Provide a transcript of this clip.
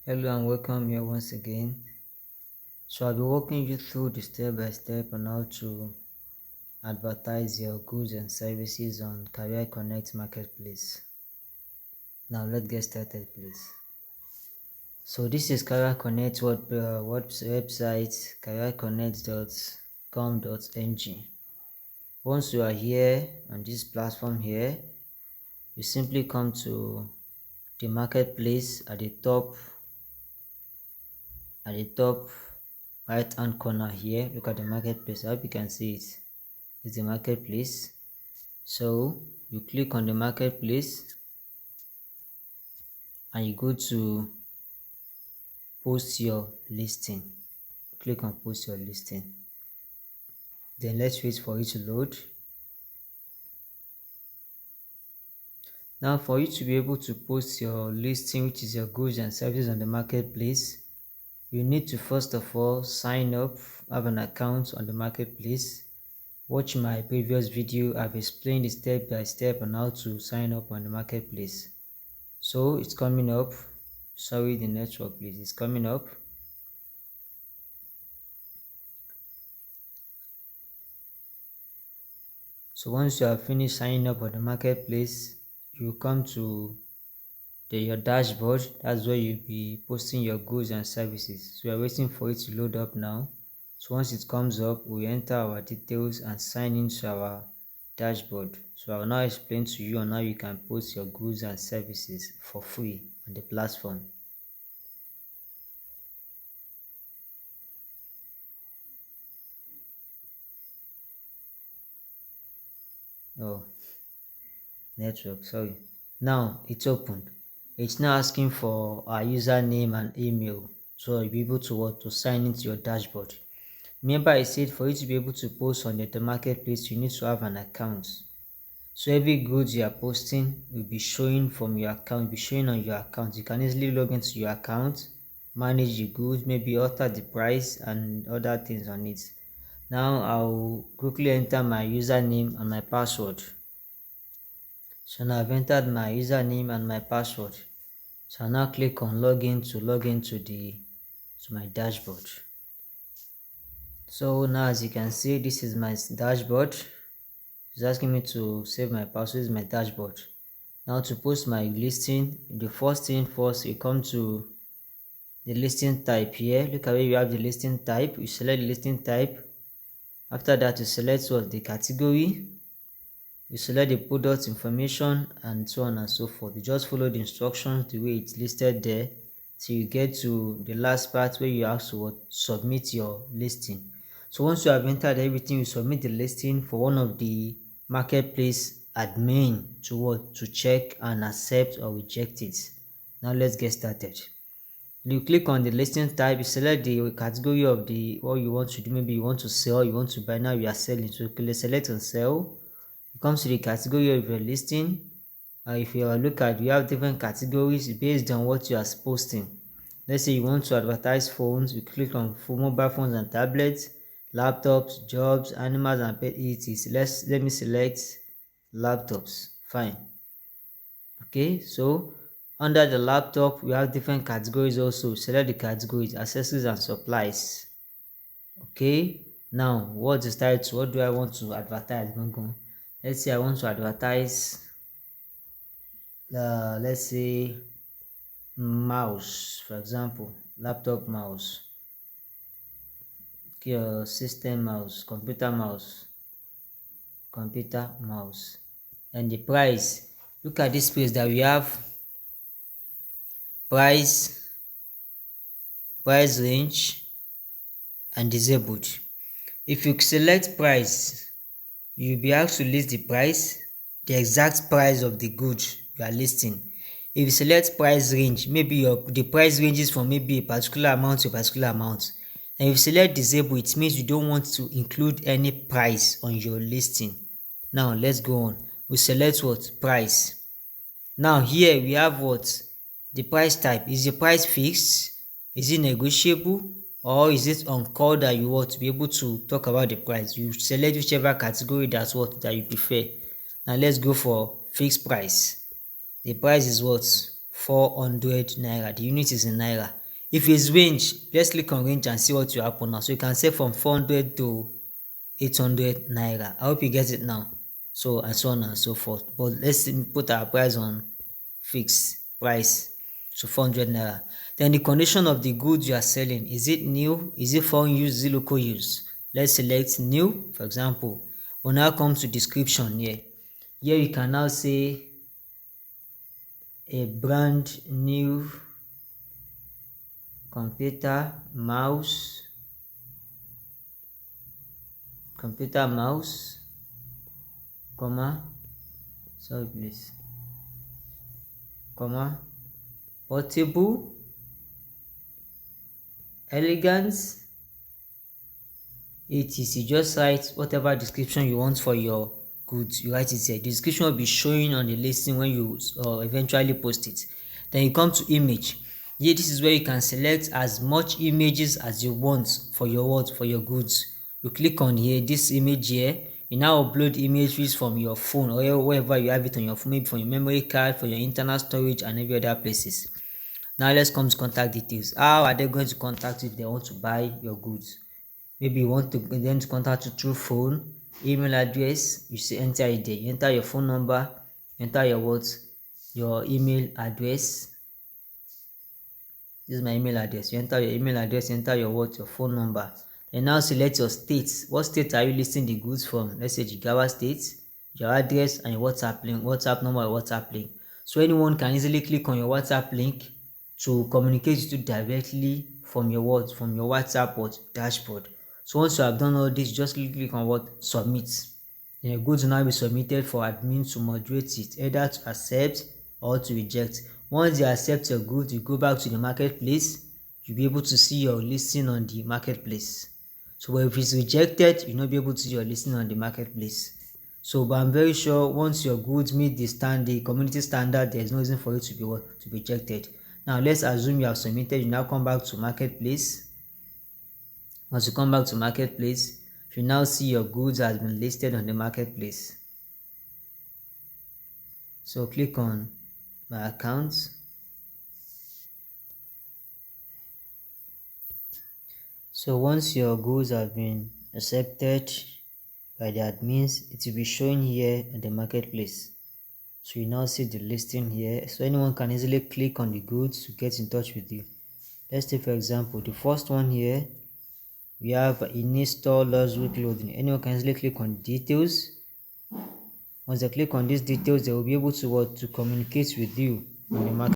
Hello and welcome here once again. So I'll be walking you through the step by step on how to advertise your goods and services on Career Connect Marketplace. Now let's get started, please. So this is Career Connect website, careerconnect.com.ng. Once you are here on this platform here, you simply come to the marketplace at the top right hand corner here. Look at the marketplace. I hope you can see it. It's the marketplace. So you click on the marketplace and you go to post your listing. Click on post your listing. Then let's wait for it to load. Now for you to be able to post your listing, which is your goods and services on the marketplace, you need to first of all sign up, have an account on the marketplace. Watch my previous video. I've explained step by step on how to sign up on the marketplace. So it's coming up. Sorry, the network, please. It's coming up. So once you have finished signing up on the marketplace, you come to your dashboard. That's where you'll be posting your goods and services. So we're waiting for it to load up now. So once it comes up, we enter our details and sign into our dashboard. So I'll now explain to you on how you can post your goods and services for free on the platform. Oh, network, sorry. Now it's open. It's now asking for our username and email, so you'll be able to sign into your dashboard. Remember, I said for you to be able to post on the marketplace, you need to have an account. So every goods you are posting will be showing from your account, be showing on your account. You can easily log into your account, manage the goods, maybe alter the price and other things on it. Now I'll quickly enter my username and my password. So now I've entered my username and my password. So I'll now click on login to log into my dashboard. So now as you can see, this is my dashboard. It's asking me to save my password. This is my dashboard. Now to post my listing, the first thing first, you come to the listing type here. Look at where you have the listing type. You select the listing type. After that, you select what the category. You select the product information and so on and so forth. You just follow the instructions the way it's listed there till you get to the last part where you have to submit your listing. So once you have entered everything, you submit the listing for one of the marketplace admin to check and accept or reject it. Now let's get started. You click on the listing type, you select the category of what you want to do. Maybe you want to sell, you want to buy. Now you are selling, so you select on sell. You come to the category of your listing. If you look at, we have different categories based on what you are posting. Let's say you want to advertise phones. We click on mobile phones and tablets, laptops, jobs, animals and pet etc. Let me select laptops. Fine. Okay, so under the laptop we have different categories also. Select the categories, accessories and supplies. Okay, now what is title? What do I want to advertise? Let's say I want to advertise let's say mouse, for example, laptop mouse. Okay, system mouse, computer mouse, and the price. Look at this place that we have price range and disabled. If you select price, you'll be asked to list the price, the exact price of the good you are listing. If you select price range, maybe the price ranges from maybe a particular amount to a particular amount. And if you select disable, it means you don't want to include any price on your listing. Now let's go on. We select what? Price. Now here we have what? The price type. Is the price fixed? Is it negotiable? Or is it on call that you want to be able to talk about the price? You select whichever category that you prefer. Now let's go for fixed price. The price is what? 400 naira. The unit is in naira. If it's range, let's click on range and see what will happen now. So you can say from 400 to 800 naira. I hope you get it now. So and so on and so forth. But let's put our price on fixed price. So 400 naira. Then the condition of the goods you are selling. Is it new? Is it foreign use? Is it local use? Let's select new. For example, we'll now come to description here. Here you can now say a brand new computer mouse, comma, sorry please, comma, portable, elegance, etc. Just write whatever description you want for your goods. You write it here. The description will be showing on the listing when you eventually post it. Then you come to image. Here, this is where you can select as much images as you want for your words, for your goods. You click on here, this image here. You now upload images from your phone or wherever you have it on your phone, maybe from your memory card, for your internal storage, and every other places. Now let's come to contact details. How are they going to contact you if they want to buy your goods? Maybe you want them to contact you through phone, email address. You say enter it there. You enter your phone number, enter your words, your email address. This is my email address. You enter your email address, enter your words, your phone number. Then now select your states. What state are you listing the goods from? Let's say Jigawa State, your address, and your WhatsApp link, WhatsApp number, or WhatsApp link. So anyone can easily click on your WhatsApp link to communicate with you directly from your words, from your WhatsApp dashboard. So once you have done all this, just click on what? Submit. Then your goods will now be submitted for admin to moderate it, either to accept or to reject. Once they accept your goods, you go back to the marketplace, you'll be able to see your listing on the marketplace. So if it's rejected, you'll not be able to see your listing on the marketplace. So but I'm very sure once your goods meet the community standard, there's no reason for you to be rejected. Now let's assume you have submitted. You now come back to marketplace. Once you come back to marketplace, you now see your goods has been listed on the marketplace. So click on my accounts. So once your goods have been accepted by the admins, it will be showing here on the marketplace. So you now see the listing here. So anyone can easily click on the goods to get in touch with you. Let's take for example the first one here. We have in-store luxury clothing. Anyone can easily click on details. Once they click on these details, they will be able to communicate with you on the market.